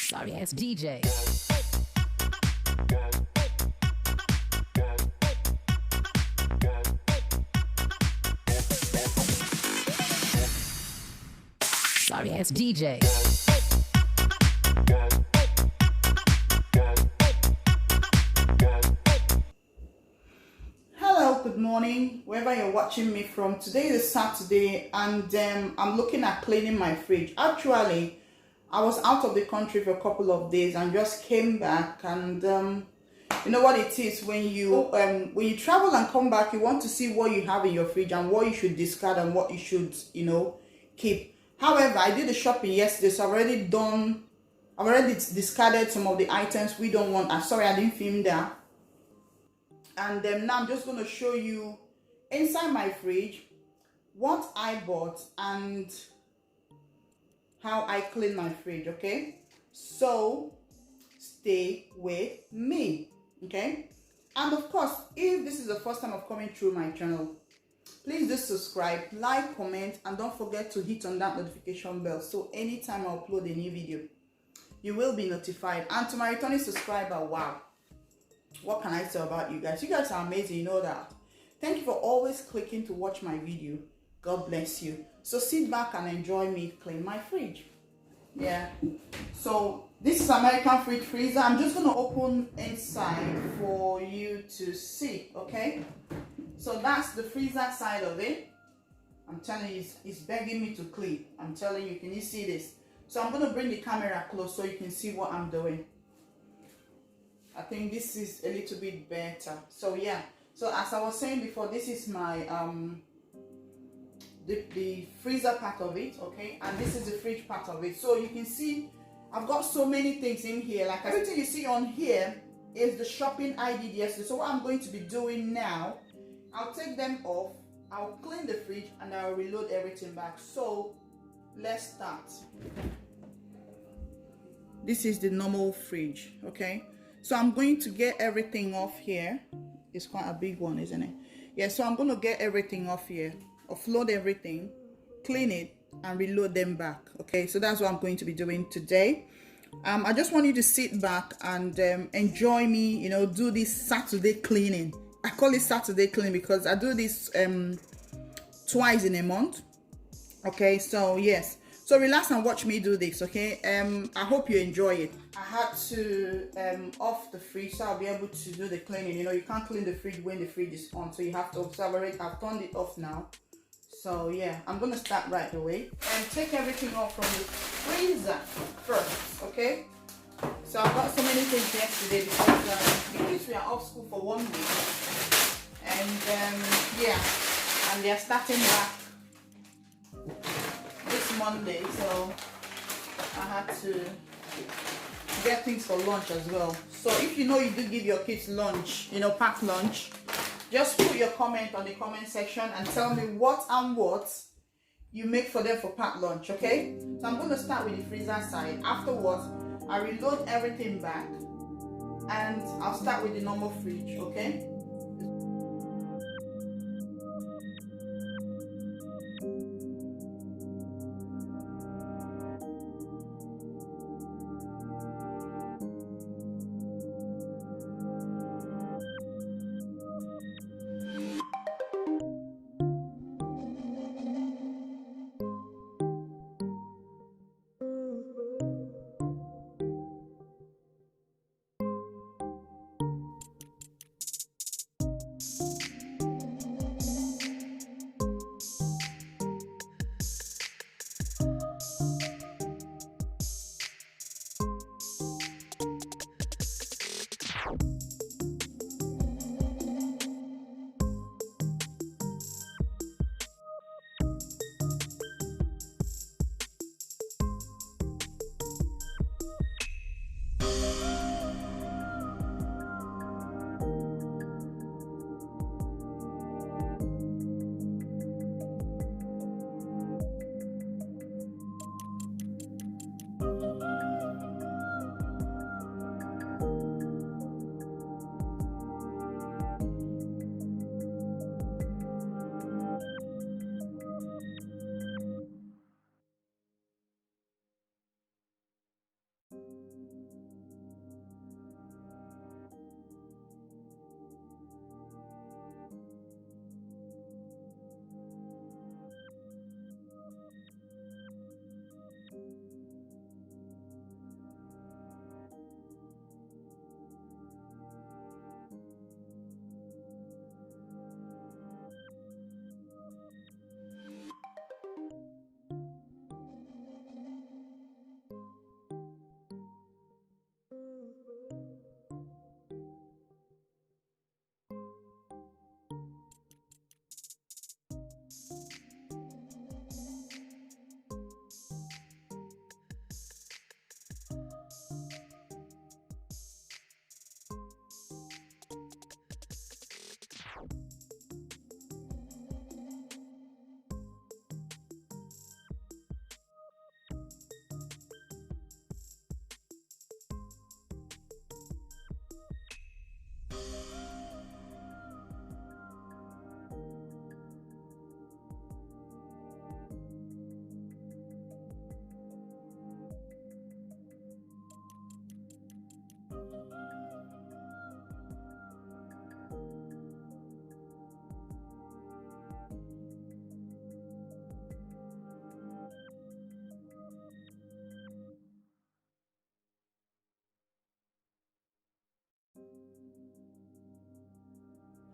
Sorry ass DJ. Sorry ass DJ. Hello, good morning, wherever you're watching me from. Today is Saturday and I'm looking at cleaning my fridge. Actually, I was out of the country for a couple of days and just came back, and you know what it is when you travel and come back, you want to see what you have in your fridge and what you should discard and what you should, keep. However, I did the shopping yesterday, so I've already discarded some of the items we don't want. I'm sorry I didn't film that. And now I'm just going to show you inside my fridge what I bought and how I clean my fridge, okay? So stay with me, okay? And of course, if this is the first time of coming through my channel, please do subscribe, like, comment, and don't forget to hit on that notification bell so anytime I upload a new video, you will be notified. And to my returning subscriber, wow, what can I say about you guys? You guys are amazing, you know that. Thank you for always clicking to watch my video. God bless you. So sit back and enjoy me clean my fridge. Yeah. So this is American fridge freezer. I'm just going to open inside for you to see, okay? So that's the freezer side of it. I'm telling you, it's begging me to clean. I'm telling you, can you see this? So I'm going to bring the camera close so you can see what I'm doing. I think this is a little bit better. So yeah, so as I was saying before, this is my the freezer part of it, okay, and this is the fridge part of it. So you can see I've got so many things in here. Like everything you see on here is the shopping I did yesterday. So what I'm going to be doing now, I'll take them off, I'll clean the fridge, and I'll reload everything back. So let's start. This is the normal fridge, okay? So I'm going to get everything off here. It's quite a big one, isn't it? Yeah, so I'm going to get everything off here, offload everything, clean it, and reload them back. Okay, so that's what I'm going to be doing today. I just want you to sit back and enjoy me, do this Saturday cleaning. I call it Saturday cleaning because I do this twice in a month. Okay, so yes. So relax and watch me do this, okay? I hope you enjoy it. I had to off the fridge so I'll be able to do the cleaning. You can't clean the fridge when the fridge is on, so you have to observe it. I've turned it off now. So yeah, I'm gonna start right away and take everything off from the freezer first, okay? So I got so many things yesterday because the kids were off school for 1 week, and yeah, and they're starting back this Monday, so I had to get things for lunch as well. So if you do give your kids lunch, packed lunch, just put your comment on the comment section and tell me what you make for them for packed lunch, okay? So I'm going to start with the freezer side. Afterwards, I reload everything back and I'll start with the normal fridge, okay?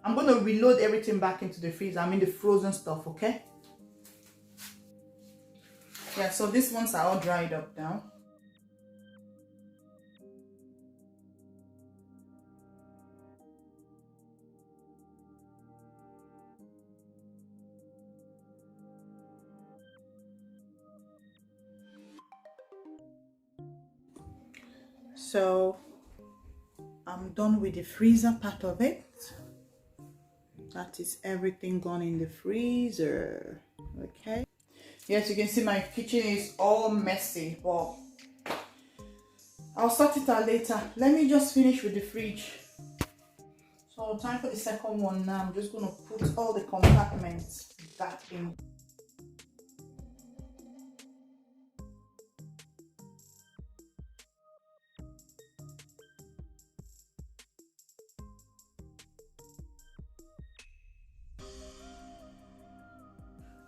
I'm going to reload everything back into the freezer. I mean the frozen stuff, okay? Yeah, so these ones are all dried up now. So I'm done with the freezer part of it. That is everything gone in the freezer. Okay. Yes, you can see my kitchen is all messy, but I'll sort it out later. Let me just finish with the fridge. So time for the second one now. I'm just going to put all the compartments back in.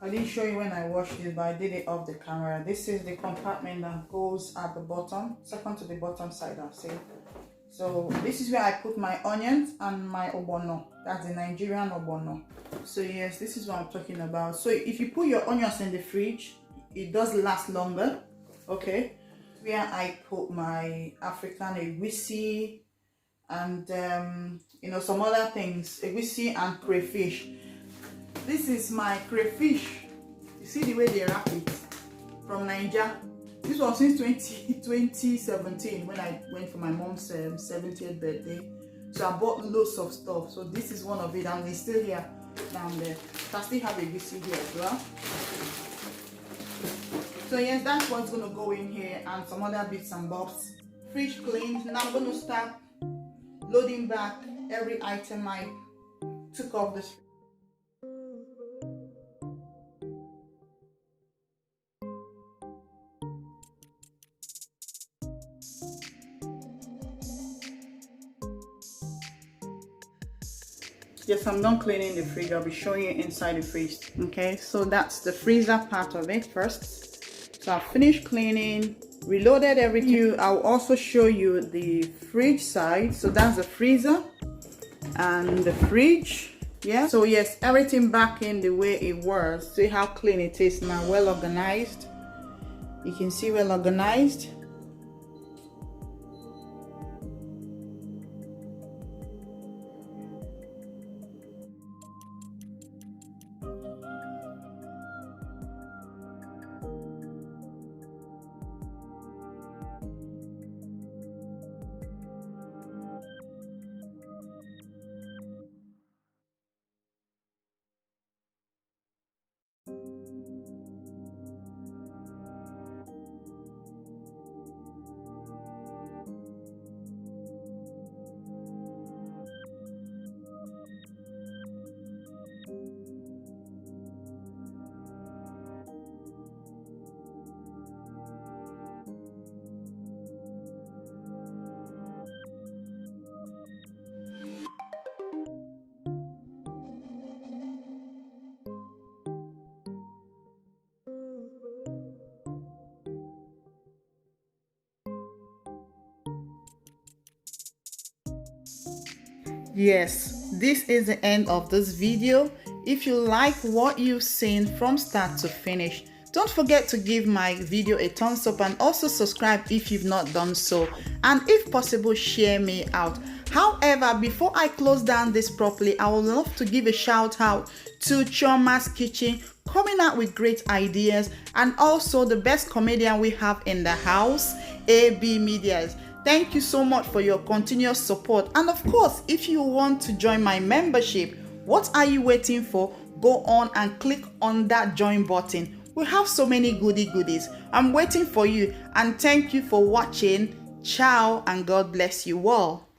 I didn't show you when I washed it, but I did it off the camera. This is the compartment that goes at the bottom, second to the bottom side, I'll say. So this is where I put my onions and my ogbono. That's the Nigerian ogbono. So yes, this is what I'm talking about. So if you put your onions in the fridge, it does last longer. Okay. Where I put my African egusi and you know, some other things, egusi and crayfish. This is my crayfish. You see the way they wrap it from Nigeria. This was since 2017 when I went for my mom's 70th birthday. So I bought loads of stuff. So this is one of it, and it's still here down there. So I still have a egusi here as well. So yes, that's what's gonna go in here, and some other bits and bobs. Fridge cleaned. Now I'm gonna start loading back every item I took off the. Yes, I'm done cleaning the fridge. I'll be showing you inside the fridge. Okay, so that's the freezer part of it first. So I finished cleaning, reloaded everything. I'll also show you the fridge side. So that's the freezer and the fridge. Yeah, so yes, everything back in the way it was. See how clean it is now, well organized. You can see well organized. Yes, this is the end of this video. If you like what you've seen from start to finish, don't forget to give my video a thumbs up and also subscribe if you've not done so, and if possible share me out. However, before I close down this properly, I would love to give a shout out to Chioma's Kitchen, coming out with great ideas, and also the best comedian we have in the house, AB Medias. Thank you so much for your continuous support. And of course, if you want to join my membership, what are you waiting for? Go on and click on that join button. We have so many goodies. I'm waiting for you, and thank you for watching. Ciao, and God bless you all.